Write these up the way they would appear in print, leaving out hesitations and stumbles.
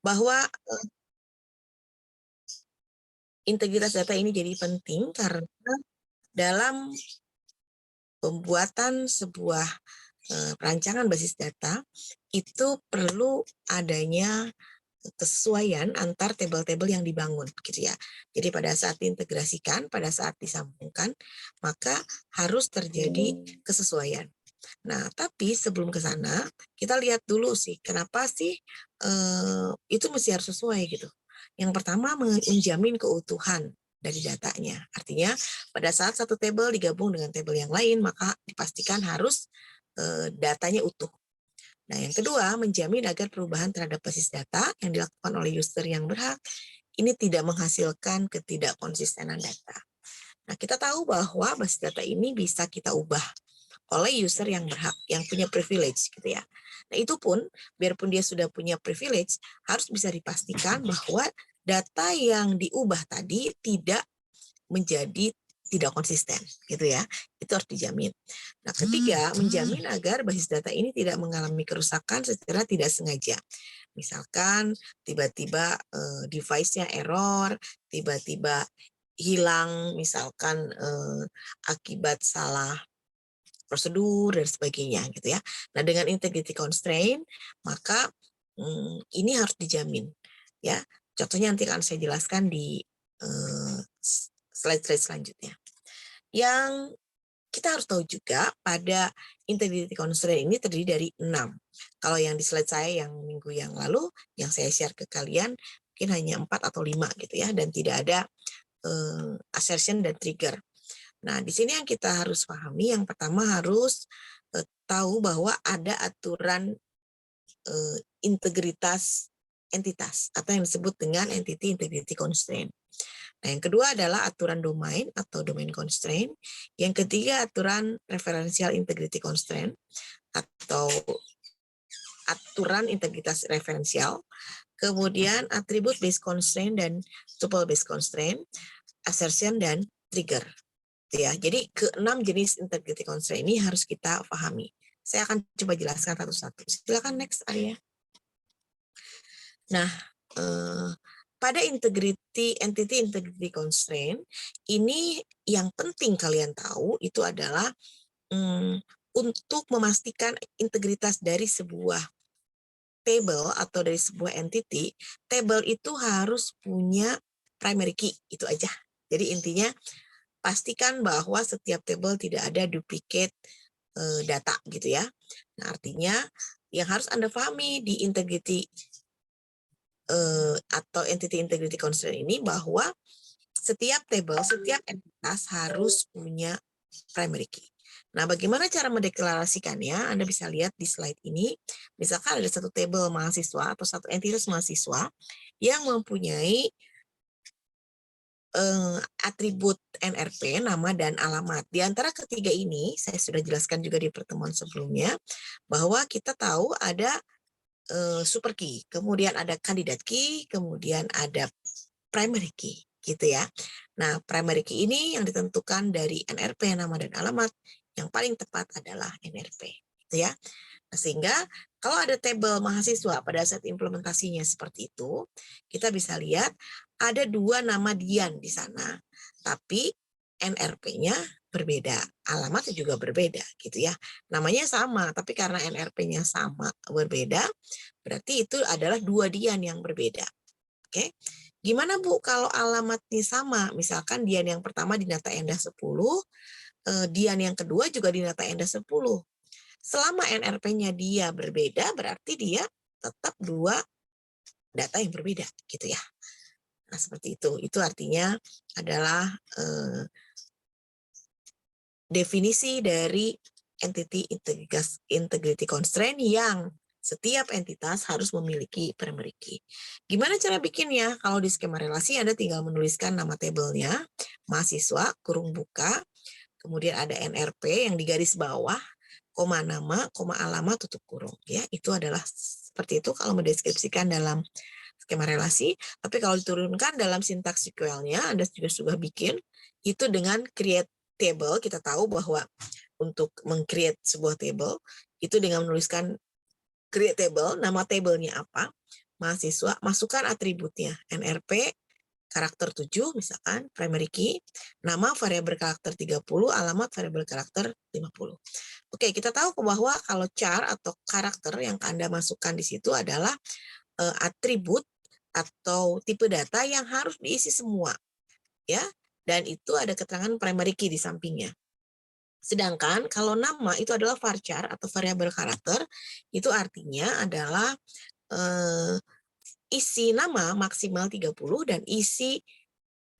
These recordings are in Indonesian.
bahwa integritas data ini jadi penting karena dalam pembuatan sebuah rancangan basis data itu perlu adanya kesesuaian antar tabel-tabel yang dibangun gitu ya. Jadi pada saat diintegrasikan, pada saat disambungkan, maka harus terjadi kesesuaian. Nah, tapi sebelum ke sana, kita lihat dulu sih, kenapa sih itu mesti harus sesuai gitu. Yang pertama, menjamin keutuhan dari datanya. Artinya, pada saat satu tabel digabung dengan tabel yang lain, maka dipastikan harus datanya utuh. Nah, yang kedua, menjamin agar perubahan terhadap basis data yang dilakukan oleh user yang berhak ini tidak menghasilkan ketidakkonsistenan data. Nah, kita tahu bahwa basis data ini bisa kita ubah oleh user yang berhak, yang punya privilege gitu ya. Nah, itu pun biarpun dia sudah punya privilege, harus bisa dipastikan bahwa data yang diubah tadi tidak menjadi tidak konsisten gitu ya. Itu harus dijamin. Nah, ketiga, menjamin agar basis data ini tidak mengalami kerusakan secara tidak sengaja. Misalkan tiba-tiba device-nya error, tiba-tiba hilang misalkan akibat salah prosedur dan sebagainya gitu ya. Nah, dengan integrity constraint maka ini harus dijamin ya. Contohnya nanti akan saya jelaskan di slide-slide selanjutnya. Yang kita harus tahu juga pada integrity constraint ini terdiri dari 6. Kalau yang di slide saya yang minggu yang lalu, yang saya share ke kalian, mungkin hanya 4 atau 5 gitu ya, dan tidak ada assertion dan trigger. Nah, di sini yang kita harus pahami, yang pertama harus tahu bahwa ada aturan integritas entitas, atau yang disebut dengan entity integrity constraint. Nah, yang kedua adalah aturan domain atau domain constraint. Yang ketiga aturan referential integrity constraint atau aturan integritas referensial. Kemudian atribut based constraint dan tuple based constraint, assertion dan trigger. Ya, jadi keenam jenis integrity constraint ini harus kita pahami. Saya akan coba jelaskan satu-satu. Silakan next Arya. Nah, pada entity integrity constraint, ini yang penting kalian tahu itu adalah untuk memastikan integritas dari sebuah table atau dari sebuah entity, table itu harus punya primary key, itu aja. Jadi intinya pastikan bahwa setiap table tidak ada duplicate data gitu ya. Nah, artinya yang harus Anda pahami di integrity atau entity integrity constraint ini bahwa setiap table, setiap entitas harus punya primary key. Nah, bagaimana cara mendeklarasikannya? Anda bisa lihat di slide ini. Misalkan ada satu table mahasiswa atau satu entitas mahasiswa yang mempunyai atribut NRP, nama dan alamat. Di antara ketiga ini, saya sudah jelaskan juga di pertemuan sebelumnya, bahwa kita tahu ada super key, kemudian ada candidate key, kemudian ada primary key, gitu ya. Nah, primary key ini yang ditentukan dari NRP, nama dan alamat, yang paling tepat adalah NRP, gitu ya. Nah, sehingga kalau ada tabel mahasiswa pada saat implementasinya seperti itu, kita bisa lihat ada 2 nama Dian di sana, tapi NRP-nya berbeda, alamatnya juga berbeda, gitu ya. Namanya sama, tapi karena NRP-nya sama berbeda, berarti itu adalah 2 Dian yang berbeda. Oke, gimana Bu kalau alamatnya sama? Misalkan Dian yang pertama di data Endah 10, Dian yang kedua juga di data Endah 10. Selama NRP-nya dia berbeda, berarti dia tetap 2 data yang berbeda, gitu ya. Nah, seperti itu. Itu artinya adalah definisi dari entity integrity constraint yang setiap entitas harus memiliki primary key. Gimana cara bikinnya? Kalau di skema relasi Anda tinggal menuliskan nama tabelnya, mahasiswa, kurung buka, kemudian ada NRP yang di garis bawah, koma nama, koma alamat, tutup kurung. Ya, itu adalah seperti itu kalau mendeskripsikan dalam skema relasi. Tapi kalau diturunkan dalam sintaks SQL-nya, Anda juga sudah bikin, itu dengan create table, kita tahu bahwa untuk meng-create sebuah table, itu dengan menuliskan create table, nama tablenya apa, mahasiswa, masukkan atributnya, NRP, karakter 7, misalkan primary key, nama variabel karakter 30, alamat variabel karakter 50. Oke, kita tahu bahwa kalau char atau karakter yang Anda masukkan di situ adalah atribut atau tipe data yang harus diisi semua, ya. Dan itu ada keterangan primary key di sampingnya. Sedangkan kalau nama itu adalah varchar atau variabel karakter, itu artinya adalah isi nama maksimal 30 dan isi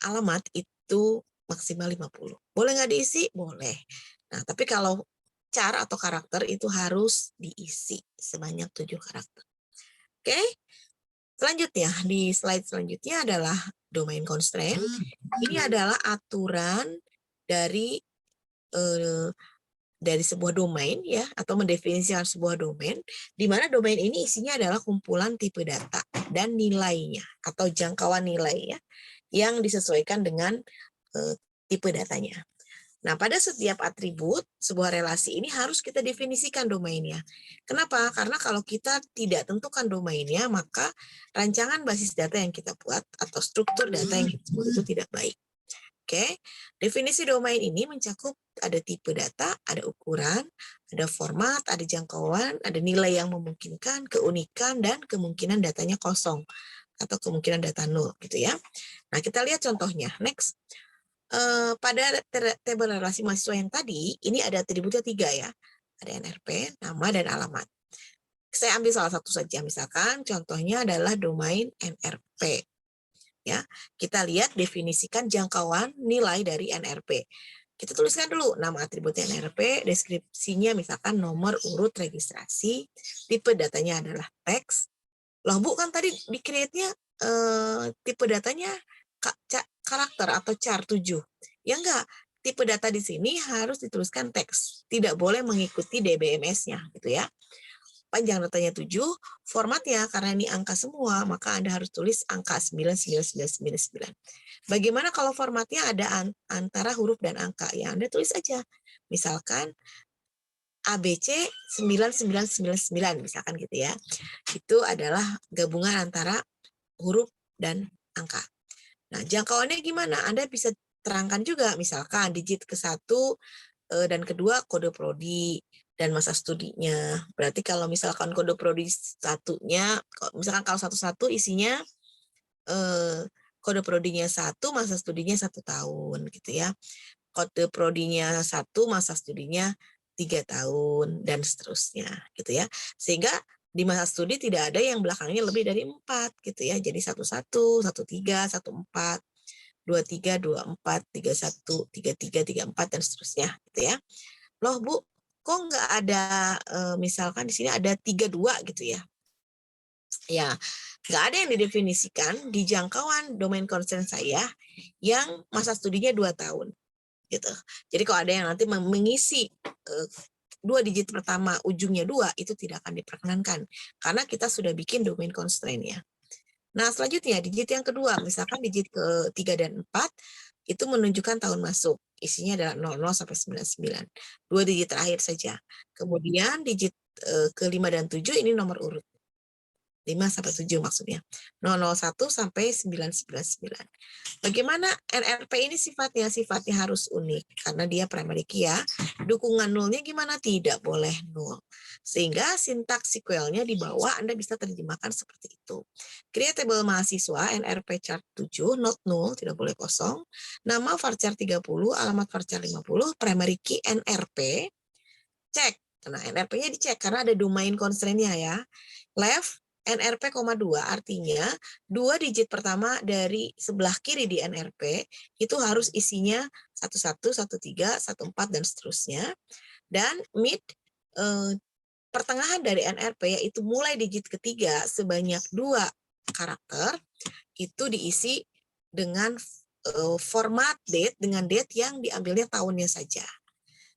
alamat itu maksimal 50. Boleh nggak diisi? Boleh. Nah, tapi kalau char atau karakter itu harus diisi sebanyak 7 karakter. Oke? Selanjutnya, di slide selanjutnya adalah domain constraint. Ini adalah aturan dari sebuah domain, ya, atau mendefinisikan sebuah domain, di mana domain ini isinya adalah kumpulan tipe data dan nilainya atau jangkauan nilai, ya, yang disesuaikan dengan tipe datanya. Nah, pada setiap atribut sebuah relasi ini harus kita definisikan domainnya. Kenapa? Karena kalau kita tidak tentukan domainnya, maka rancangan basis data yang kita buat atau struktur data yang kita buat itu tidak baik. Oke, definisi domain ini mencakup ada tipe data, ada ukuran, ada format, ada jangkauan, ada nilai yang memungkinkan, keunikan, dan kemungkinan datanya kosong atau kemungkinan data nol, gitu ya. Nah, kita lihat contohnya. Next. Pada tabel relasi mahasiswa yang tadi, ini ada atributnya 3, ya. Ada NRP, nama, dan alamat. Saya ambil salah satu saja, misalkan contohnya adalah domain NRP. Ya, kita lihat definisikan jangkauan nilai dari NRP. Kita tuliskan dulu nama atributnya NRP, deskripsinya misalkan nomor urut registrasi, tipe datanya adalah teks. Loh Bu, kan tadi di create-nya tipe datanya karakter atau char 7. Ya enggak, tipe data di sini harus dituliskan teks, tidak boleh mengikuti DBMS-nya gitu ya. Panjang datanya 7, formatnya karena ini angka semua, maka Anda harus tulis angka 99999. Bagaimana kalau formatnya ada antara huruf dan angka? Ya Anda tulis aja. Misalkan ABC 9999 misalkan gitu ya. Itu adalah gabungan antara huruf dan angka. Nah, jangkauannya gimana? Anda bisa terangkan juga, misalkan digit ke-1 dan kedua kode prodi dan masa studinya. Berarti kalau misalkan kode prodi satunya, misalkan kalau satu-satu isinya kode prodinya 1, masa studinya 1 tahun gitu ya. Kode prodinya 1, masa studinya 3 tahun dan seterusnya gitu ya. Sehingga di masa studi tidak ada yang belakangnya lebih dari 4 gitu ya. Jadi 11, 13, 14, 23, 24, 31, 33, 34 dan seterusnya gitu ya. Loh Bu, kok nggak ada misalkan di sini ada 32 gitu ya. Ya, nggak ada yang didefinisikan di jangkauan domain concern saya yang masa studinya 2 tahun gitu. Jadi kalau ada yang nanti mengisi 2 digit pertama ujungnya 2 itu tidak akan diperkenankan karena kita sudah bikin domain constraint-nya. Nah, selanjutnya digit yang kedua, misalkan digit ke-3 dan 4 itu menunjukkan tahun masuk. Isinya adalah 00 sampai 99. 2 digit terakhir saja. Kemudian digit ke-5 dan 7 ini nomor urut. 5 sampai 7 maksudnya. 001 sampai 999. Bagaimana NRP ini sifatnya? Sifatnya harus unik karena dia primary key ya. Dukungan nolnya gimana? Tidak boleh nol. Sehingga sintaks SQL-nya di bawah Anda bisa terjemahkan seperti itu. Create table mahasiswa NRP chart 7, not null, tidak boleh kosong. Nama varchar 30, alamat varchar 50, primary key NRP. Cek. Nah, NRP-nya dicek karena ada domain constraint-nya ya. Left NRP, 2 artinya 2 digit pertama dari sebelah kiri di NRP itu harus isinya 11, 13, 14 dan seterusnya. Dan mid pertengahan dari NRP yaitu mulai digit ketiga sebanyak 2 karakter itu diisi dengan format date dengan date yang diambilnya tahunnya saja.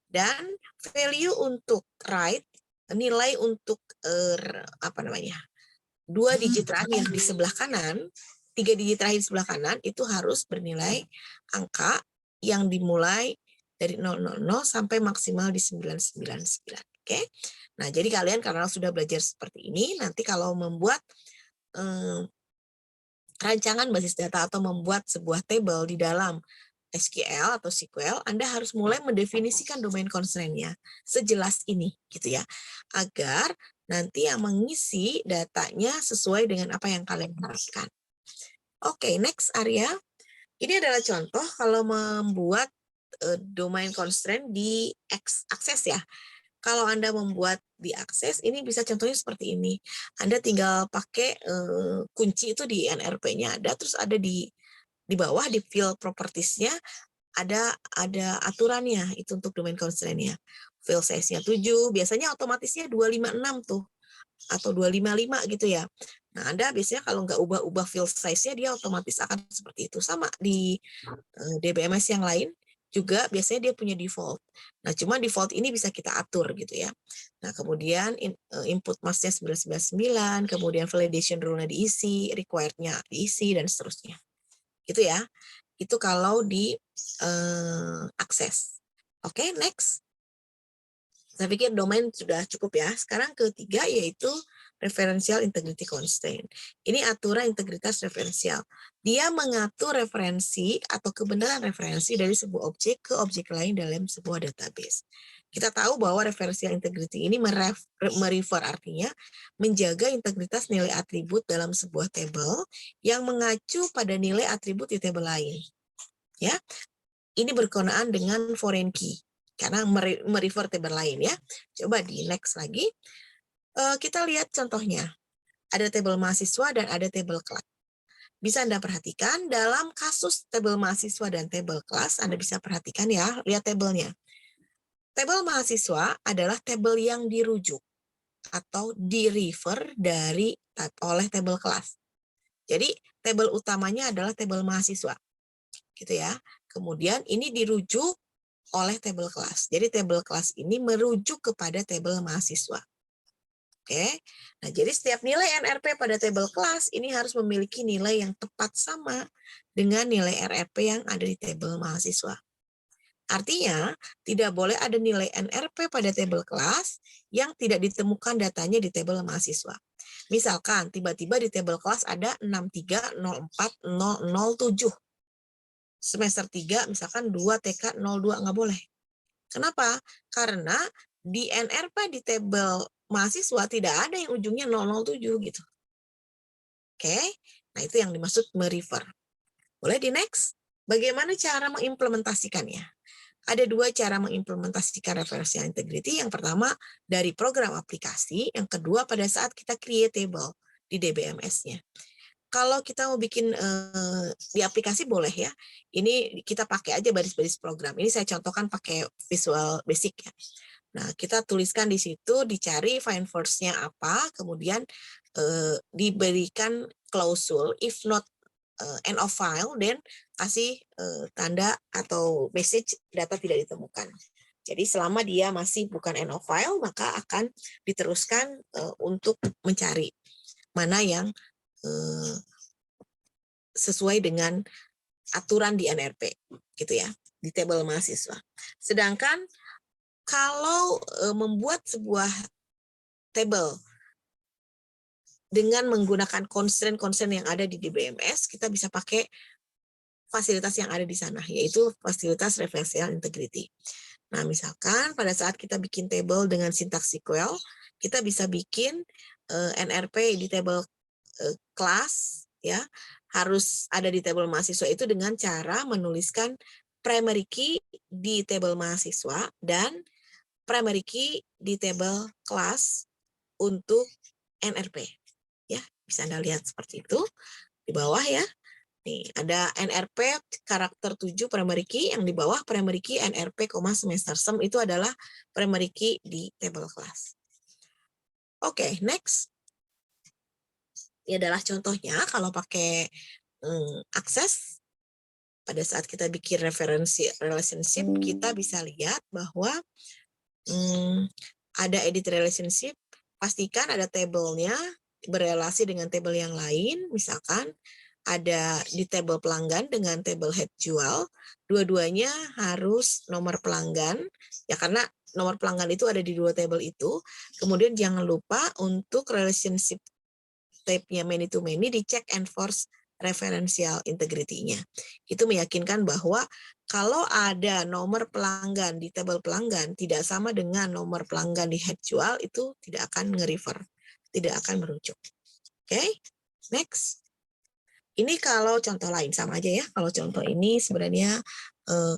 Dan value untuk write, nilai untuk 2 digit terakhir di sebelah kanan, 3 digit terakhir di sebelah kanan itu harus bernilai angka yang dimulai dari 000 sampai maksimal di 999. Oke. Nah, jadi kalian karena sudah belajar seperti ini, nanti kalau membuat rancangan basis data atau membuat sebuah table di dalam SQL atau SQL, Anda harus mulai mendefinisikan domain constraint-nya sejelas ini, gitu ya, agar nanti yang mengisi datanya sesuai dengan apa yang kalian harapkan. Oke, next area. Ini adalah contoh kalau membuat domain constraint di akses ya. Kalau Anda membuat di akses, ini bisa contohnya seperti ini. Anda tinggal pakai kunci itu di NRP-nya ada, terus ada di bawah di field properties-nya ada aturannya itu untuk domain constraint-nya. Field size-nya 7, biasanya otomatisnya 256 tuh atau 255 gitu ya. Nah, Anda biasanya kalau nggak ubah-ubah field size-nya dia otomatis akan seperti itu. Sama di DBMS yang lain juga biasanya dia punya default. Nah, cuma default ini bisa kita atur gitu ya. Nah, kemudian input mask-nya 999, kemudian validation rule-nya diisi, required-nya diisi, dan seterusnya. Gitu ya. Itu kalau di akses. Oke, next. Saya pikir domain sudah cukup ya. Sekarang ketiga yaitu referential integrity constraint. Ini aturan integritas referensial. Dia mengatur referensi atau kebenaran referensi dari sebuah objek ke objek lain dalam sebuah database. Kita tahu bahwa referential integrity ini merefer artinya menjaga integritas nilai atribut dalam sebuah table yang mengacu pada nilai atribut di table lain. Ya, ini berkenaan dengan foreign key karena merefer table lain ya. Coba di next lagi. Kita lihat contohnya. Ada table mahasiswa dan ada table kelas. Bisa Anda perhatikan dalam kasus table mahasiswa dan table kelas, Anda bisa perhatikan ya, lihat tabelnya. Table mahasiswa adalah table yang dirujuk atau di-refer oleh table kelas. Jadi table utamanya adalah table mahasiswa. Gitu ya. Kemudian ini dirujuk oleh table kelas. Jadi table kelas ini merujuk kepada table mahasiswa. Oke. Nah, jadi setiap nilai NRP pada table kelas ini harus memiliki nilai yang tepat sama dengan nilai RRP yang ada di table mahasiswa. Artinya, tidak boleh ada nilai NRP pada table kelas yang tidak ditemukan datanya di table mahasiswa. Misalkan, tiba-tiba di table kelas ada 6304007. Semester 3 misalkan 2 TK 02 nggak boleh. Kenapa? Karena di NRP di tabel mahasiswa tidak ada yang ujungnya 007 gitu. Oke, nah itu yang dimaksud merefer. Boleh di next? Bagaimana cara mengimplementasikannya? Ada dua cara mengimplementasikan referential integrity. Yang pertama dari program aplikasi, yang kedua pada saat kita create table di DBMS-nya. Kalau kita mau bikin di aplikasi boleh ya. Ini kita pakai aja baris-baris program. Ini saya contohkan pakai Visual Basic ya. Nah, kita tuliskan di situ, dicari find first-nya apa, kemudian diberikan klausul, if not end of file, then kasih tanda atau message data tidak ditemukan. Jadi selama dia masih bukan end of file, maka akan diteruskan untuk mencari mana yang sesuai dengan aturan di NRP, gitu ya, di tabel mahasiswa. Sedangkan kalau membuat sebuah table dengan menggunakan constraint yang ada di DBMS, kita bisa pakai fasilitas yang ada di sana, yaitu fasilitas referential integrity. Nah, misalkan pada saat kita bikin table dengan sintaks SQL, kita bisa bikin NRP di table kelas, ya, harus ada di table mahasiswa itu dengan cara menuliskan primary key di table mahasiswa dan primary key di table kelas untuk NRP. Ya, bisa Anda lihat seperti itu di bawah ya. Nih, ada NRP karakter 7 primary key, yang di bawah primary key NRP, semester sem itu adalah primary key di table kelas. Oke, next. Ini adalah contohnya kalau pakai akses. Pada saat kita bikin referensi relationship, kita bisa lihat bahwa ada edit relationship, pastikan ada tabelnya berelasi dengan tabel yang lain, misalkan ada di tabel pelanggan dengan tabel head jual, dua-duanya harus nomor pelanggan, ya karena nomor pelanggan itu ada di dua tabel itu. Kemudian jangan lupa untuk relationship type-nya many to many, dicek enforce referential integrity-nya. Itu meyakinkan bahwa kalau ada nomor pelanggan di tabel pelanggan tidak sama dengan nomor pelanggan di head jual, itu tidak akan nge-refer, tidak akan merujuk. Oke, next. Ini kalau contoh lain sama aja ya. Kalau contoh ini sebenarnya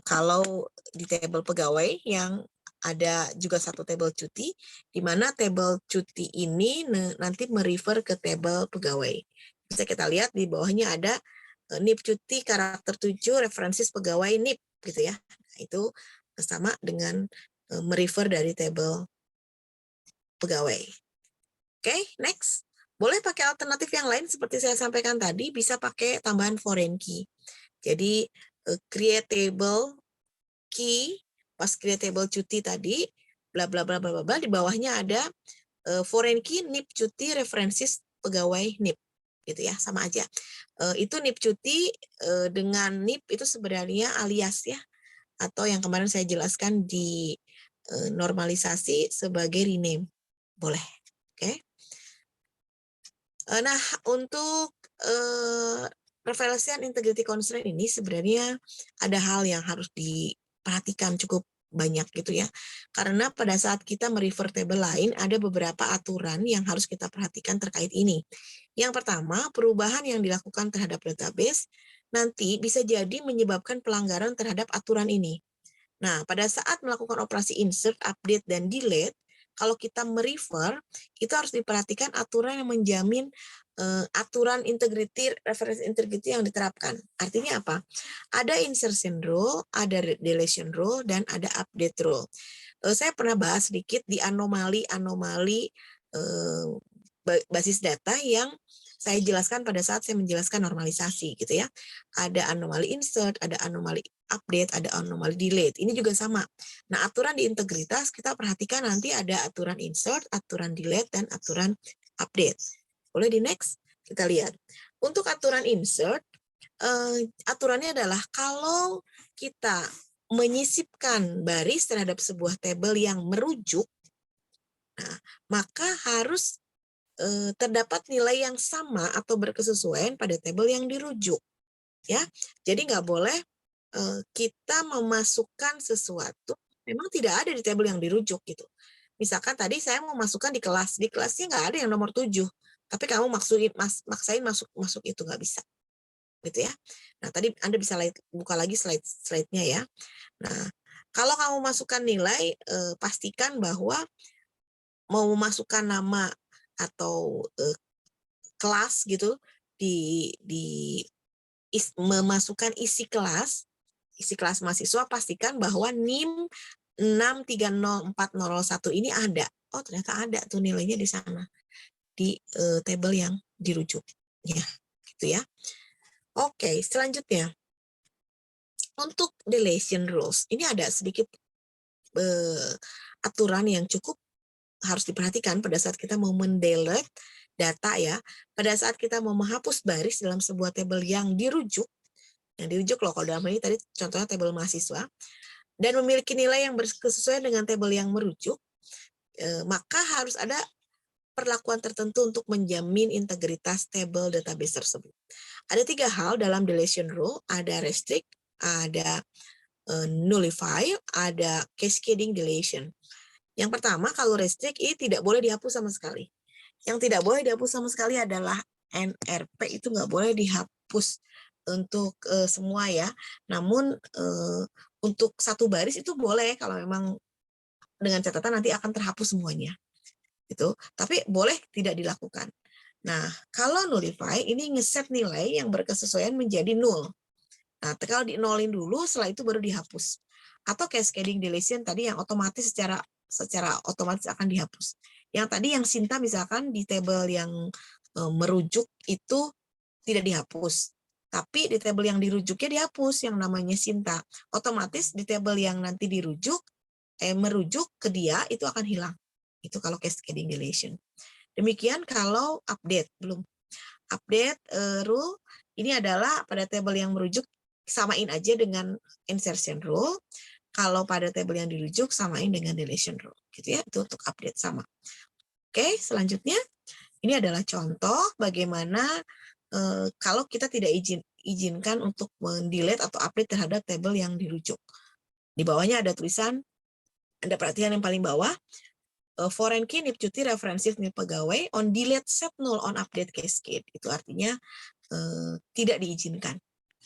kalau di tabel pegawai yang ada juga satu tabel cuti, di mana tabel cuti ini nanti merefer ke tabel pegawai. Bisa kita lihat di bawahnya ada NIP cuti karakter 7 referensis pegawai NIP gitu ya. Nah, itu sama dengan merefer dari tabel pegawai. Oke, next. Boleh pakai alternatif yang lain seperti saya sampaikan tadi, bisa pakai tambahan foreign key. Jadi create table key, pas create table cuti tadi, bla bla bla bla bla, di bawahnya ada foreign key NIP cuti referensis pegawai NIP. Gitu ya, sama aja. Itu NIP cuti dengan NIP itu sebenarnya alias ya, atau yang kemarin saya jelaskan di normalisasi sebagai rename. Boleh. Oke. Nah, untuk prevalence integrity constraint ini sebenarnya ada hal yang harus diperhatikan cukup banyak gitu ya. Karena pada saat kita merefer table lain, ada beberapa aturan yang harus kita perhatikan terkait ini. Yang pertama, perubahan yang dilakukan terhadap database nanti bisa jadi menyebabkan pelanggaran terhadap aturan ini. Nah, pada saat melakukan operasi insert, update, dan delete, kalau kita merefer, itu harus diperhatikan aturan yang menjamin aturan integrity, reference integrity yang diterapkan. Artinya apa? Ada insertion rule, ada deletion rule, dan ada update rule. Saya pernah bahas sedikit di anomali-anomali basis data yang saya jelaskan pada saat saya menjelaskan normalisasi gitu ya. Ada anomali insert, ada anomali update, ada anomali delete. Ini juga sama. Nah, aturan di integritas kita perhatikan nanti ada aturan insert, aturan delete, dan aturan update. Boleh di next? Kita lihat. Untuk aturan insert, aturannya adalah kalau kita menyisipkan baris terhadap sebuah tabel yang merujuk, nah, maka harus terdapat nilai yang sama atau berkesesuaian pada tabel yang dirujuk. Ya, jadi nggak boleh kita memasukkan sesuatu memang tidak ada di tabel yang dirujuk gitu. Misalkan tadi saya mau masukkan di kelasnya nggak ada yang nomor 7, tapi kamu maksain masuk itu nggak bisa, gitu ya. Nah tadi Anda bisa buka lagi slide-nya ya. Nah kalau kamu masukkan nilai, pastikan bahwa mau memasukkan nama atau kelas gitu memasukkan isi kelas mahasiswa, pastikan bahwa NIM 6304001 ini ada. Oh, ternyata ada tuh nilainya di sana di tabel yang dirujuk. Ya, gitu ya. Oke, selanjutnya untuk deletion rules. Ini ada sedikit aturan yang cukup harus diperhatikan pada saat kita mau mendelete data ya. Pada saat kita mau menghapus baris dalam sebuah tabel yang dirujuk loh kalau dalam ini tadi contohnya tabel mahasiswa, dan memiliki nilai yang berkesesuaian dengan tabel yang merujuk, maka harus ada perlakuan tertentu untuk menjamin integritas tabel database tersebut. Ada 3 hal dalam deletion rule, ada restrict, ada nullify, ada cascading deletion. Yang pertama, kalau restrict ini tidak boleh dihapus sama sekali. Yang tidak boleh dihapus sama sekali adalah NRP, itu nggak boleh dihapus untuk semua ya. Namun untuk satu baris itu boleh kalau memang dengan catatan nanti akan terhapus semuanya. Gitu. Tapi boleh tidak dilakukan. Nah, kalau nullify ini ngeset nilai yang berkesesuaian menjadi null. Nah, kalau di nolin dulu, setelah itu baru dihapus. Atau cascading deletion tadi yang otomatis secara otomatis akan dihapus. Yang tadi yang Sinta misalkan di tabel yang merujuk itu tidak dihapus. Tapi di tabel yang dirujuknya dihapus yang namanya Sinta. Otomatis di tabel yang nanti merujuk ke dia itu akan hilang. Itu kalau cascading deletion. Demikian kalau update belum. Update rule ini adalah pada tabel yang merujuk samain aja dengan insertion rule. Kalau pada tabel yang dirujuk samain dengan deletion rule. Gitu ya. Itu untuk update sama. Oke, selanjutnya Ini adalah contoh bagaimana kalau kita tidak izinkan untuk mendelete atau update terhadap tabel yang dirujuk. Di bawahnya ada tulisan, Anda perhatikan yang paling bawah, foreign key nip cuti referensi nip pegawai on delete set null on update cascade. Itu artinya tidak diizinkan.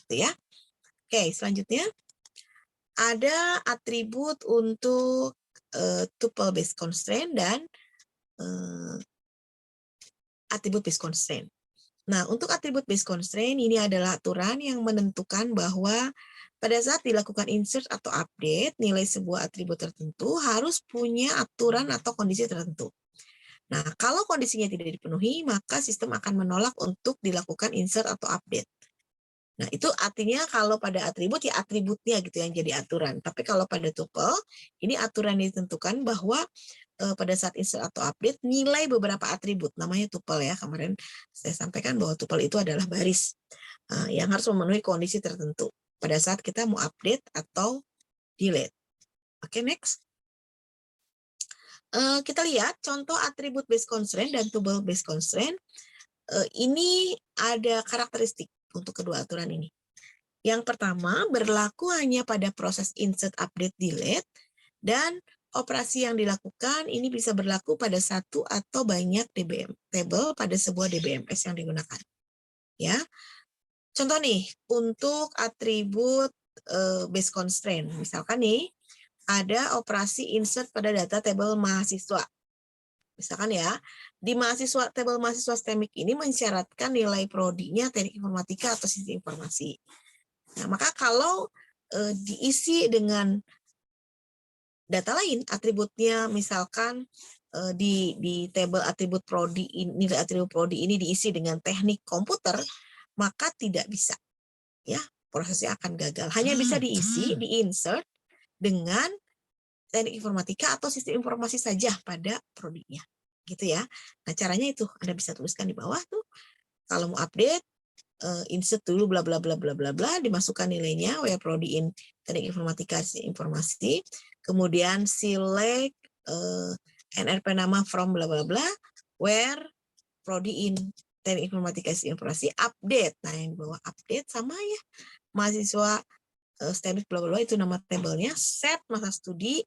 Gitu ya. Oke, selanjutnya ada atribut untuk tuple based constraint dan atribut based constraint. Nah, untuk atribut based constraint ini adalah aturan yang menentukan bahwa pada saat dilakukan insert atau update, nilai sebuah atribut tertentu harus punya aturan atau kondisi tertentu. Nah, kalau kondisinya tidak dipenuhi, maka sistem akan menolak untuk dilakukan insert atau update. Nah, itu artinya kalau pada atribut, ya atributnya gitu yang jadi aturan. Tapi kalau pada tuple, ini aturan ditentukan bahwa pada saat insert atau update, nilai beberapa atribut, namanya tuple ya. Kemarin saya sampaikan bahwa tuple itu adalah baris yang harus memenuhi kondisi tertentu pada saat kita mau update atau delete. Oke, next. Kita lihat contoh atribut based constraint dan tuple based constraint. Ini ada karakteristik untuk kedua aturan ini. Yang pertama, berlaku hanya pada proses insert, update, delete, dan operasi yang dilakukan ini bisa berlaku pada satu atau banyak DBM table pada sebuah DBMS yang digunakan. Ya, contoh nih untuk atribut based constraint, misalkan nih ada operasi insert pada data table mahasiswa. Misalkan ya, di mahasiswa table mahasiswa STEMIC ini mensyaratkan nilai prodinya teknik informatika atau sistem informasi. Nah, maka kalau diisi dengan data lain, atributnya misalkan di table atribut prodi, nilai atribut prodi ini diisi dengan teknik komputer, maka tidak bisa. Ya, prosesnya akan gagal. Hanya bisa diisi, di-insert dengan teknik informatika atau sistem informasi saja pada prodinya. Gitu ya. Nah, caranya itu Anda bisa tuliskan di bawah tuh. Kalau mau update, insert dulu bla bla bla bla bla bla, dimasukkan nilainya where prodi in teknik informatika informasi, kemudian select NRP nama from bla bla bla where prodi in teknik informatika informasi, update. Nah, yang di bawah update sama ya, mahasiswa STEMIC bla bla itu nama tabelnya, set masa studi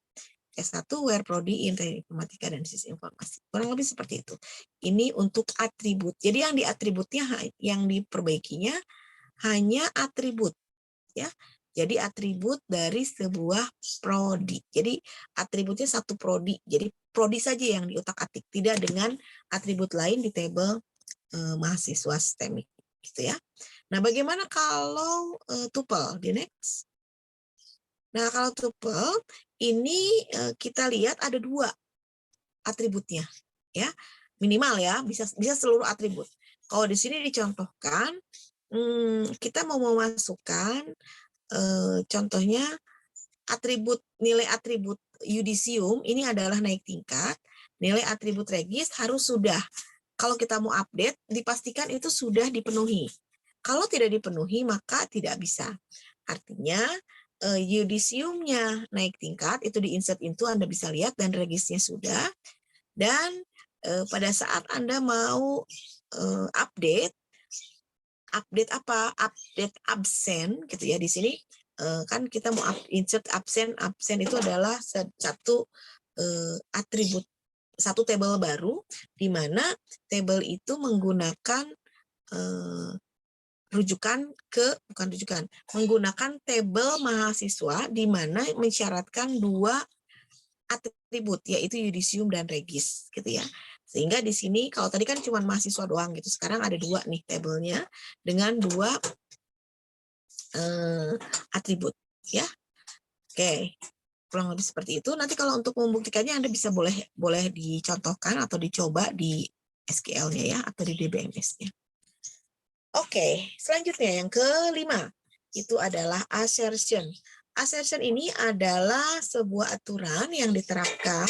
S1 where prodi in teknik informatika dan sistem informasi. Kurang lebih seperti itu. Ini untuk atribut. Jadi yang di atributnya, yang diperbaikinya hanya atribut, ya. Jadi atribut dari sebuah prodi. Jadi atributnya satu prodi. Jadi prodi saja yang diutak-atik, tidak dengan atribut lain di table mahasiswa STEMIC, gitu ya. Nah, bagaimana kalau tuple? Di next. Nah, kalau tuple ini kita lihat ada dua atributnya, ya, minimal ya, bisa seluruh atribut. Kalau di sini dicontohkan, kita mau memasukkan contohnya atribut, nilai atribut yudisium ini adalah naik tingkat, nilai atribut regis harus sudah. Kalau kita mau update, dipastikan itu sudah dipenuhi. Kalau tidak dipenuhi, maka tidak bisa. Artinya, yudisiumnya naik tingkat, itu di-insert into, Anda bisa lihat, dan regisnya sudah. Dan pada saat Anda mau update apa? Update absen, gitu ya, di sini kan kita mau insert absen itu adalah satu atribut, satu table baru, di mana table itu menggunakan menggunakan table mahasiswa di mana mensyaratkan dua atribut, yaitu yudisium dan regis, gitu ya. Sehingga di sini kalau tadi kan cuma mahasiswa doang gitu, sekarang ada dua nih tabelnya dengan dua atribut, ya. Oke, kurang lebih seperti itu. Nanti kalau untuk membuktikannya Anda bisa boleh dicontohkan atau dicoba di SQL-nya ya, atau di DBMS-nya. Oke, selanjutnya yang kelima, itu adalah assertion. Assertion ini adalah sebuah aturan yang diterapkan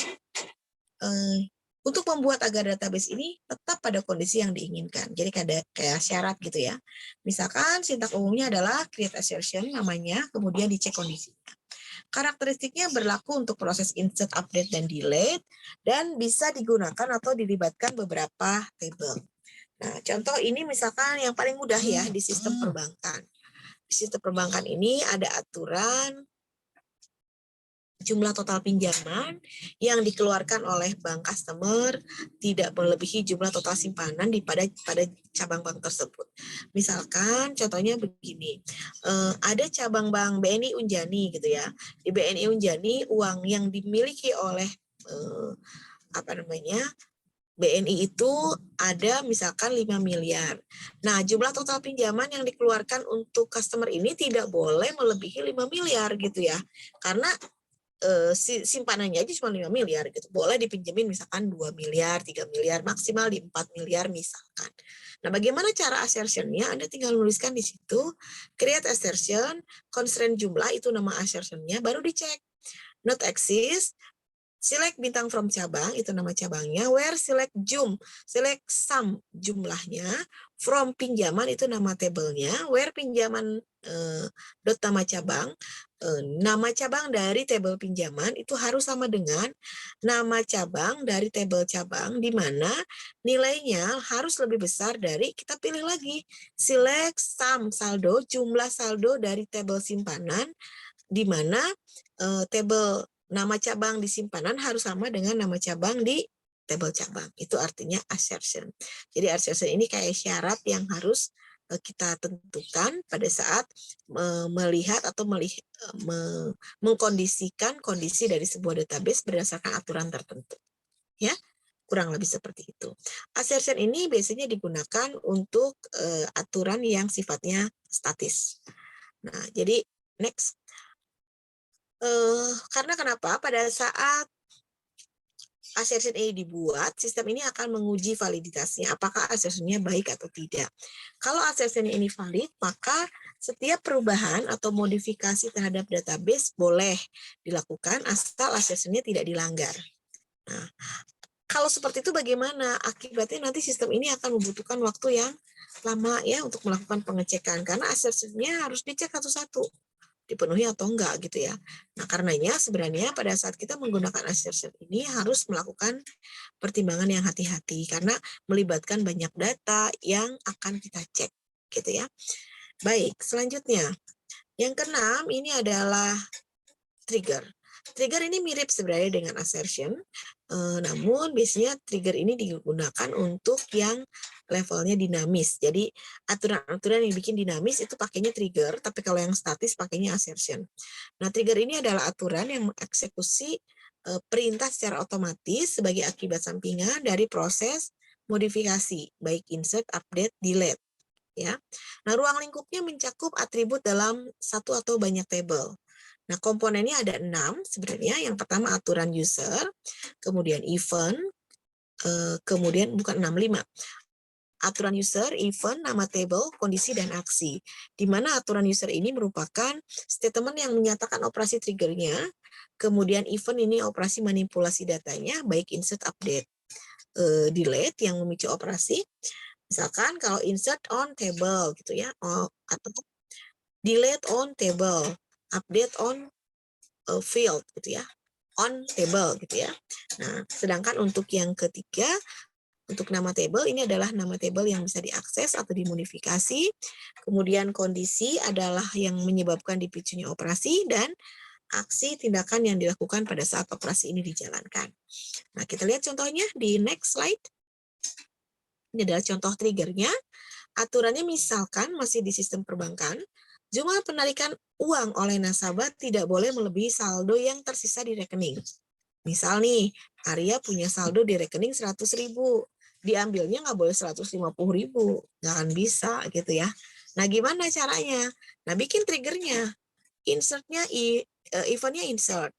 untuk membuat agar database ini tetap pada kondisi yang diinginkan. Jadi kayak syarat gitu ya. Misalkan sintak umumnya adalah create assertion namanya, kemudian dicek kondisinya. Karakteristiknya berlaku untuk proses insert, update, dan delete, dan bisa digunakan atau dilibatkan beberapa table. Nah, contoh ini misalkan yang paling mudah ya di sistem perbankan. Di sistem perbankan ini ada aturan jumlah total pinjaman yang dikeluarkan oleh bank customer tidak melebihi jumlah total simpanan pada cabang bank tersebut. Misalkan contohnya begini, ada cabang bank BNI Unjani gitu ya. Di BNI Unjani uang yang dimiliki oleh BNI itu ada misalkan 5 miliar. Nah, jumlah total pinjaman yang dikeluarkan untuk customer ini tidak boleh melebihi 5 miliar gitu ya. Karena simpanannya aja cuma 5 miliar gitu. Boleh dipinjemin misalkan 2 miliar, 3 miliar, maksimal di 4 miliar misalkan. Nah, bagaimana cara assertion-nya? Anda tinggal nuliskan di situ, create assertion, constraint jumlah, itu nama assertion-nya, baru dicek. Not exist, select bintang from cabang, itu nama cabangnya, where select select sum jumlahnya, from pinjaman itu nama tabelnya, where pinjaman dot nama cabang dari tabel pinjaman itu harus sama dengan nama cabang dari tabel cabang, di mana nilainya harus lebih besar dari, kita pilih lagi, select sum saldo, jumlah saldo dari tabel simpanan, di mana tabel nama cabang di simpanan harus sama dengan nama cabang di tabel cabang. Itu artinya assertion. Jadi assertion ini kayak syarat yang harus kita tentukan pada saat melihat atau mengkondisikan kondisi dari sebuah database berdasarkan aturan tertentu. Ya, kurang lebih seperti itu. Assertion ini biasanya digunakan untuk aturan yang sifatnya statis. Nah, jadi next. Karena kenapa? Pada saat assertion ini dibuat, sistem ini akan menguji validitasnya, apakah assertion-nya baik atau tidak. Kalau assertion ini valid, maka setiap perubahan atau modifikasi terhadap database boleh dilakukan asal assertion-nya tidak dilanggar. Nah, kalau seperti itu bagaimana? Akibatnya nanti sistem ini akan membutuhkan waktu yang lama ya untuk melakukan pengecekan, karena assertion-nya harus dicek satu-satu, dipenuhi atau enggak gitu ya. Nah, karenanya sebenarnya pada saat kita menggunakan assertion ini harus melakukan pertimbangan yang hati-hati karena melibatkan banyak data yang akan kita cek gitu ya. Baik, selanjutnya. Yang keenam ini adalah trigger. Trigger ini mirip sebenarnya dengan assertion, namun biasanya trigger ini digunakan untuk yang levelnya dinamis. Jadi aturan-aturan yang bikin dinamis itu pakainya trigger, tapi kalau yang statis pakainya assertion. Nah, trigger ini adalah aturan yang mengeksekusi perintah secara otomatis sebagai akibat sampingan dari proses modifikasi, baik insert, update, delete. Ya. Nah, ruang lingkupnya mencakup atribut dalam satu atau banyak table. Nah, komponennya ada 6 sebenarnya. Yang pertama aturan user, kemudian event, kemudian bukan 6, 5. Aturan user, event, nama table, kondisi, dan aksi. Di mana aturan user ini merupakan statement yang menyatakan operasi triggernya, kemudian event ini operasi manipulasi datanya, baik insert, update, delete yang memicu operasi. Misalkan kalau insert on table gitu ya, atau delete on table, update on field gitu ya, on table gitu ya. Nah, sedangkan untuk yang ketiga, untuk nama table ini adalah nama table yang bisa diakses atau dimodifikasi. Kemudian kondisi adalah yang menyebabkan dipicunya operasi, dan aksi tindakan yang dilakukan pada saat operasi ini dijalankan. Nah, kita lihat contohnya di next slide. Ini adalah contoh triggernya. Aturannya misalkan masih di sistem perbankan, jumlah penarikan uang oleh nasabah tidak boleh melebihi saldo yang tersisa di rekening. Misal nih, Arya punya saldo di rekening 100.000, diambilnya nggak boleh 150.000, nggak akan bisa gitu ya. Nah, gimana caranya? Nah, bikin triggernya, insertnya, eventnya insert,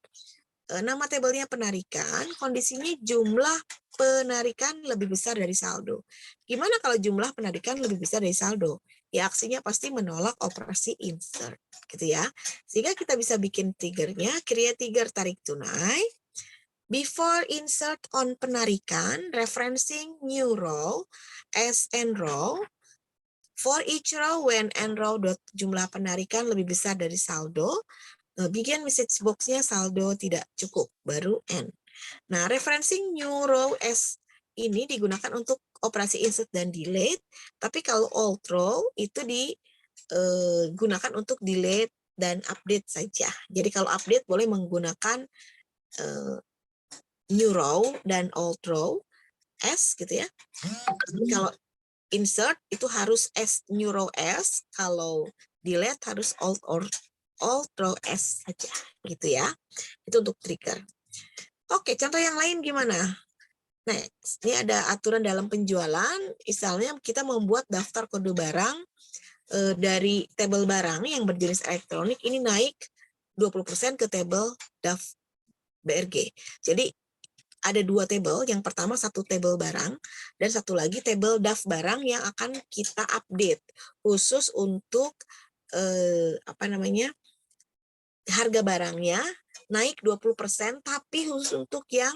nama tabelnya penarikan, kondisinya jumlah penarikan lebih besar dari saldo. Gimana kalau jumlah penarikan lebih besar dari saldo? Ya, aksinya pasti menolak operasi insert, gitu ya. Sehingga kita bisa bikin triggernya, create trigger tarik tunai, before insert on penarikan, referencing new row as end row, for each row when end row jumlah penarikan lebih besar dari saldo, Begin message box-nya saldo tidak cukup, baru end. Nah, referencing new row as ini digunakan untuk operasi insert dan delete, tapi kalau alt row itu digunakan untuk delete dan update saja. Jadi kalau update boleh menggunakan new row dan alt row as gitu ya. Jadi kalau insert itu harus as new row as, kalau delete harus alt row as saja gitu ya. Itu untuk trigger. Oke, contoh yang lain gimana? Next, ini ada aturan dalam penjualan. Misalnya kita membuat daftar kode barang dari tabel barang yang berjenis elektronik ini naik 20% ke tabel DAF BRG. Jadi ada dua tabel. Yang pertama satu tabel barang dan satu lagi tabel DAF barang yang akan kita update khusus untuk harga barangnya naik 20% tapi khusus untuk yang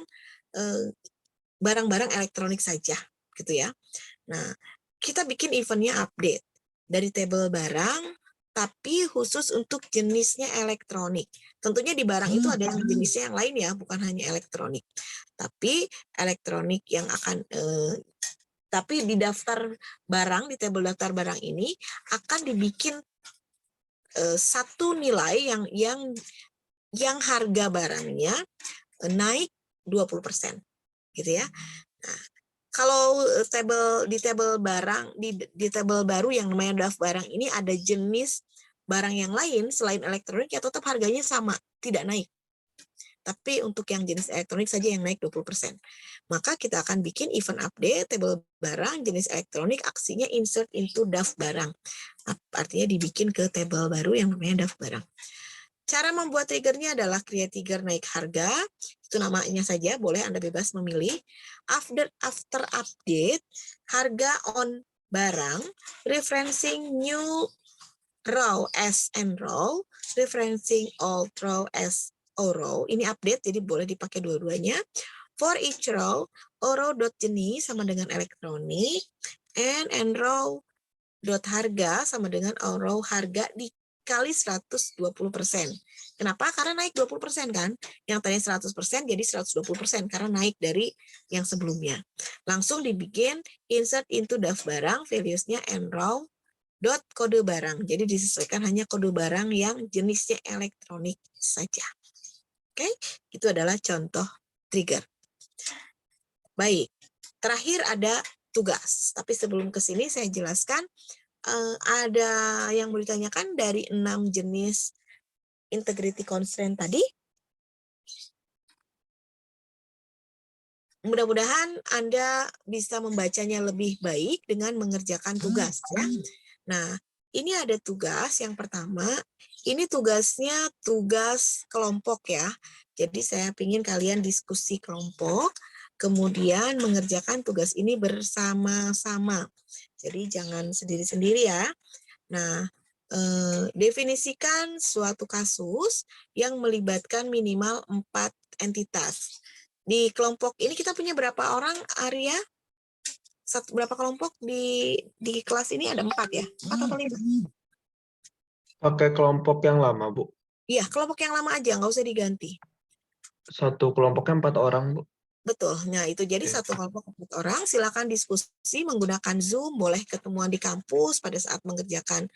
barang-barang elektronik saja gitu ya. Nah, kita bikin eventnya update dari tabel barang tapi khusus untuk jenisnya elektronik. Tentunya di barang itu ada yang jenisnya yang lain ya, bukan hanya elektronik. Tapi elektronik yang akan tapi di daftar barang, di tabel daftar barang ini akan dibikin satu nilai yang harga barangnya naik 20%. Gitu ya. Nah, kalau di tabel barang di tabel baru yang namanya DAF barang ini ada jenis barang yang lain selain elektronik ya tetap harganya sama, tidak naik. Tapi untuk yang jenis elektronik saja yang naik 20%. Maka kita akan bikin event update tabel barang jenis elektronik, aksinya insert into DAF barang. Artinya dibikin ke tabel baru yang namanya DAF barang. Cara membuat triggernya adalah create trigger naik harga, itu namanya saja, boleh Anda bebas memilih. After update, harga on barang, referencing new row as and row, referencing alt row as o row. Ini update, jadi boleh dipakai dua-duanya. For each row, o row dot jenis sama dengan elektronik, and row dot harga sama dengan o row harga dikali 120%. Kenapa? Karena naik 20% kan. Yang tadinya 100% jadi 120% karena naik dari yang sebelumnya. Langsung dibikin insert into DAF barang, values-nya enrow dot kode barang. Jadi disesuaikan hanya kode barang yang jenisnya elektronik saja. Oke, itu adalah contoh trigger. Baik, terakhir ada tugas. Tapi sebelum ke sini saya jelaskan ada yang mau ditanyakan dari 6 jenis integrity constraint tadi. Mudah-mudahan Anda bisa membacanya lebih baik dengan mengerjakan tugas. Ya. Nah, ini ada tugas yang pertama. Ini tugasnya tugas kelompok ya. Jadi saya ingin kalian diskusi kelompok, kemudian mengerjakan tugas ini bersama-sama. Jadi jangan sendiri-sendiri ya. Nah, definisikan suatu kasus yang melibatkan minimal 4 entitas. Di kelompok ini kita punya berapa orang, Arya? Berapa kelompok di kelas ini ada 4 ya? 4 atau 5? Pakai kelompok yang lama, Bu. Iya, kelompok yang lama aja, nggak usah diganti. Satu kelompoknya 4 orang, Bu. Betul. Nah, itu jadi satu kelompok 4 orang. Silakan diskusi menggunakan Zoom, boleh ketemuan di kampus pada saat mengerjakan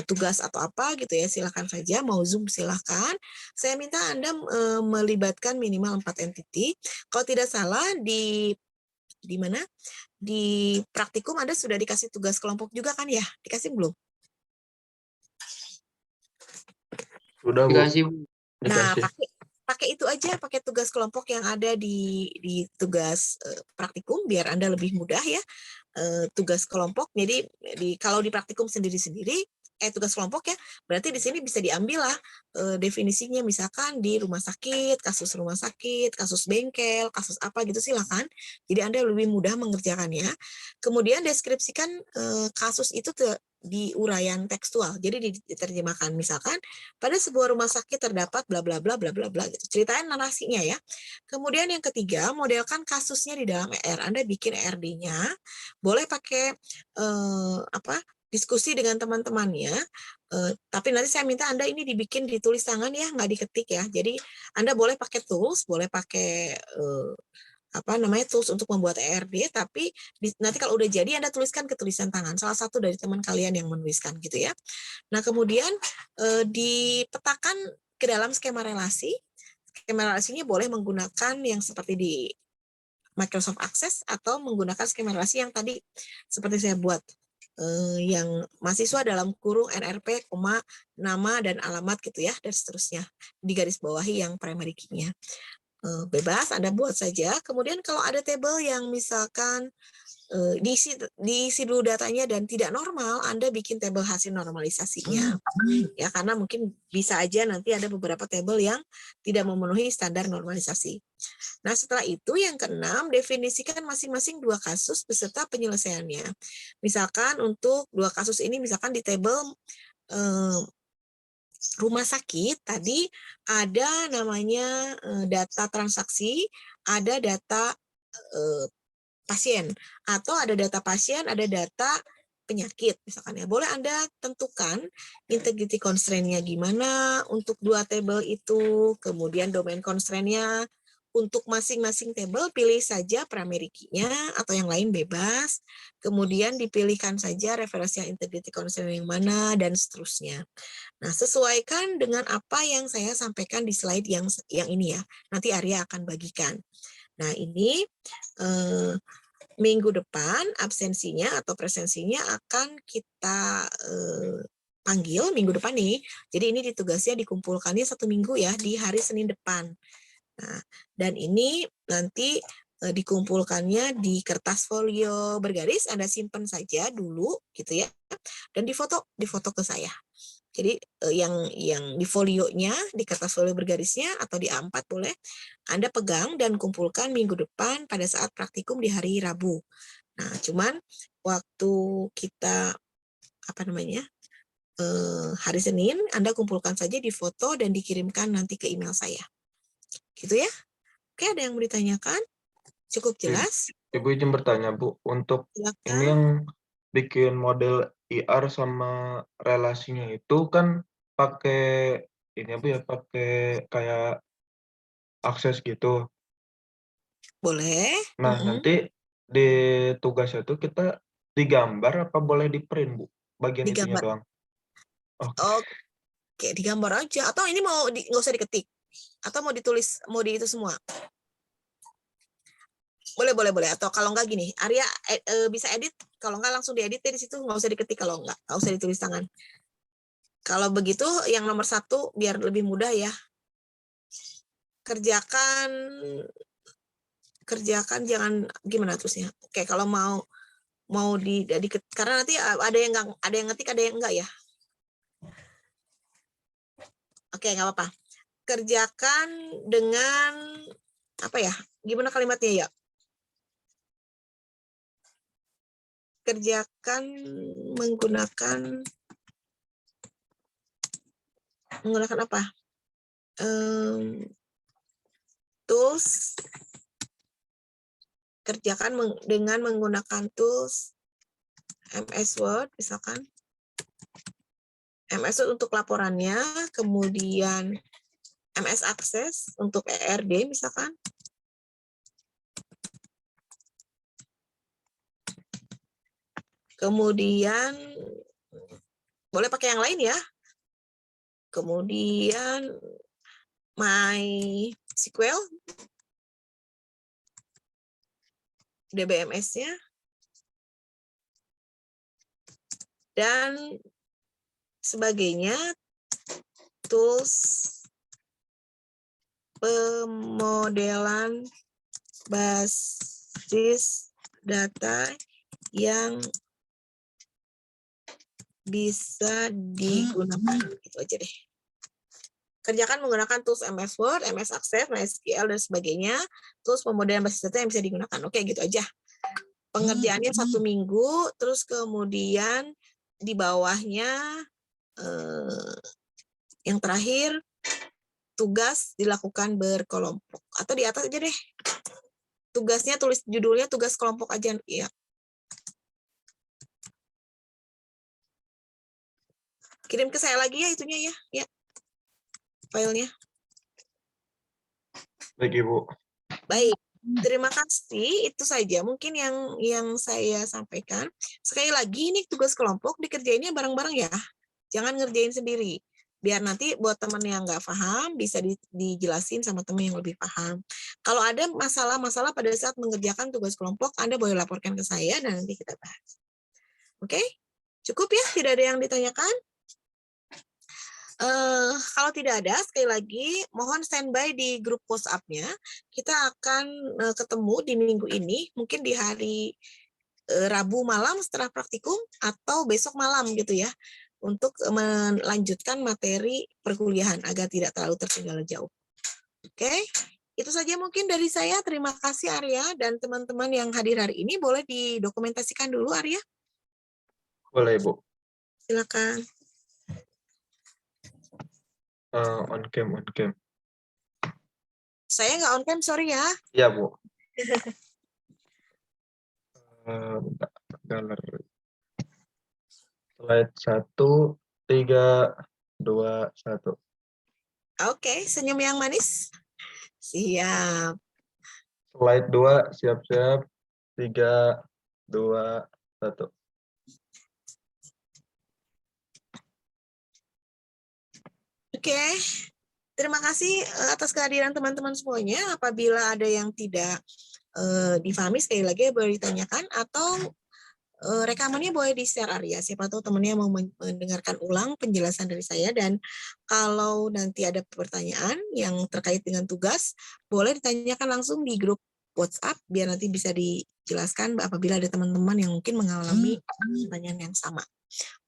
tugas atau apa gitu ya. Silakan saja, mau Zoom silakan. Saya minta Anda melibatkan minimal 4 entity. Kalau tidak salah di mana? Di praktikum Anda sudah dikasih tugas kelompok juga kan ya? Dikasih belum? Sudah, Bu. Dikasih. Nah, pakai itu aja, pakai tugas kelompok yang ada di tugas praktikum biar Anda lebih mudah ya. Tugas kelompok. Jadi kalau di praktikum sendiri-sendiri tugas kelompok ya, berarti di sini bisa diambil lah definisinya, misalkan di rumah sakit, kasus rumah sakit, kasus bengkel, kasus apa gitu silakan. Jadi Anda lebih mudah mengerjakannya. Kemudian deskripsikan kasus itu di uraian tekstual. Jadi diterjemahkan misalkan pada sebuah rumah sakit terdapat bla bla bla bla bla bla gitu. Ceritain narasinya ya. Kemudian yang ketiga, modelkan kasusnya di dalam ER. Anda bikin ERD-nya, boleh pakai diskusi dengan teman-temannya, tapi nanti saya minta Anda ini ditulis tangan ya, nggak diketik ya. Jadi Anda boleh pakai tools, boleh pakai tools untuk membuat ERD, tapi nanti kalau udah jadi Anda tuliskan ke tulisan tangan, salah satu dari teman kalian yang menuliskan gitu ya. Nah kemudian dipetakan ke dalam skema relasi. Skema relasinya boleh menggunakan yang seperti di Microsoft Access atau menggunakan skema relasi yang tadi seperti saya buat, yang mahasiswa dalam kurung NRP, nama dan alamat gitu ya, dan seterusnya. Di garis bawahi yang primary key-nya. Bebas, Anda buat saja. Kemudian kalau ada table yang misalkan diisi dulu datanya dan tidak normal, Anda bikin table hasil normalisasinya. Ya, karena mungkin bisa aja nanti ada beberapa table yang tidak memenuhi standar normalisasi. Nah, setelah itu yang keenam, definisikan masing-masing 2 kasus beserta penyelesaiannya. Misalkan untuk 2 kasus ini, misalkan di table rumah sakit, tadi ada namanya data transaksi, ada data pasien, atau ada data pasien, ada data penyakit, misalkan ya. Boleh Anda tentukan integrity constraint-nya gimana untuk 2 table itu, kemudian domain constraint-nya. Untuk masing-masing table, pilih saja primary key-nya atau yang lain bebas. Kemudian dipilihkan saja referensi integrity constraint yang mana, dan seterusnya. Nah, sesuaikan dengan apa yang saya sampaikan di slide yang ini ya. Nanti Arya akan bagikan. Nah, ini minggu depan absensinya atau presensinya akan kita panggil minggu depan nih. Jadi ini tugasnya dikumpulkannya 1 minggu ya, di hari Senin depan. Nah, dan ini nanti dikumpulkannya di kertas folio bergaris, Anda simpan saja dulu gitu ya, dan difoto ke saya. Jadi yang di folionya, di kertas folio bergarisnya atau di A4 boleh Anda pegang dan kumpulkan minggu depan pada saat praktikum di hari Rabu. Nah, cuman waktu kita hari Senin, Anda kumpulkan saja di foto dan dikirimkan nanti ke email saya. Gitu ya. Oke, ada yang mau ditanyakan? Cukup jelas? Ibu izin bertanya, Bu. Untuk ini yang bikin model IR sama relasinya itu kan pakai ini Bu ya, pakai kayak akses gitu. Boleh. Nah, nanti di tugasnya itu kita digambar apa boleh di-print, Bu? Bagian itunya Digambar. doang? Oke. Oke, digambar aja. Atau ini mau nggak usah diketik? Atau mau ditulis, mau di itu semua? Boleh. Atau kalau nggak gini, Arya bisa edit. Kalau nggak langsung diedit di situ, nggak usah diketik. Kalau nggak usah ditulis tangan. Kalau begitu, yang nomor 1 biar lebih mudah ya. Kerjakan jangan gimana terusnya. Oke, kalau mau karena nanti ada yang ngetik, ada yang enggak ya. Oke, nggak apa-apa. Kerjakan dengan apa ya? Gimana kalimatnya ya? Kerjakan menggunakan apa? Tools. Kerjakan dengan menggunakan tools MS Word, misalkan. MS Word untuk laporannya, kemudian MS Access untuk ERD, misalkan. Kemudian, boleh pakai yang lain ya. Kemudian, MySQL, DBMS-nya, dan sebagainya, tools pemodelan basis data yang bisa digunakan. Itu aja deh. Kerjakan menggunakan tools MS Word, MS Access, MySQL, dan sebagainya. Tools pemodelan basis data yang bisa digunakan. Oke, gitu aja. Pengerjaannya 1 minggu, terus kemudian di bawahnya yang terakhir, tugas dilakukan berkelompok. Atau di atas aja deh. Tugasnya tulis judulnya tugas kelompok aja. Ya. Kirim ke saya lagi ya itunya ya filenya. Baik Ibu. Baik, terima kasih. Itu saja mungkin yang saya sampaikan. Sekali lagi ini tugas kelompok dikerjainnya bareng-bareng ya. Jangan ngerjain sendiri. Biar nanti buat teman yang nggak paham bisa dijelasin sama teman yang lebih paham. Kalau ada masalah-masalah pada saat mengerjakan tugas kelompok, Anda boleh laporkan ke saya dan nanti kita bahas. Oke? Cukup ya? Tidak ada yang ditanyakan? Kalau tidak ada, sekali lagi mohon standby di grup WhatsApp-nya. Kita akan ketemu di minggu ini, mungkin di hari Rabu malam setelah praktikum atau besok malam gitu ya, untuk melanjutkan materi perkuliahan agar tidak terlalu tertinggal jauh. Oke, itu saja mungkin dari saya. Terima kasih Arya dan teman-teman yang hadir hari ini. Boleh didokumentasikan dulu Arya? Boleh Ibu. Silakan. On cam. Saya nggak on cam, sorry ya. Iya Bu. Galeri. Slide 1, 3, 2, 1. Oke, senyum yang manis. Siap. Slide 2, siap-siap. 3, 2, 1. Oke, terima kasih atas kehadiran teman-teman semuanya. Apabila ada yang tidak difahami, sekali lagi boleh ditanyakan, atau rekamannya boleh di-share Arya. Siapa tahu temannya mau mendengarkan ulang penjelasan dari saya. Dan kalau nanti ada pertanyaan yang terkait dengan tugas, boleh ditanyakan langsung di grup WhatsApp, biar nanti bisa dijelaskan apabila ada teman-teman yang mungkin mengalami pertanyaan yang sama.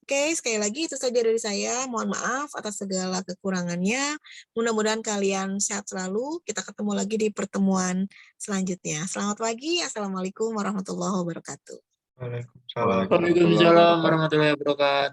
Oke, sekali lagi itu saja dari saya. Mohon maaf atas segala kekurangannya. Mudah-mudahan kalian sehat selalu. Kita ketemu lagi di pertemuan selanjutnya. Selamat pagi. Assalamualaikum warahmatullahi wabarakatuh. Waalaikumsalam Waalaikumsalam warahmatullahi wabarakatuh.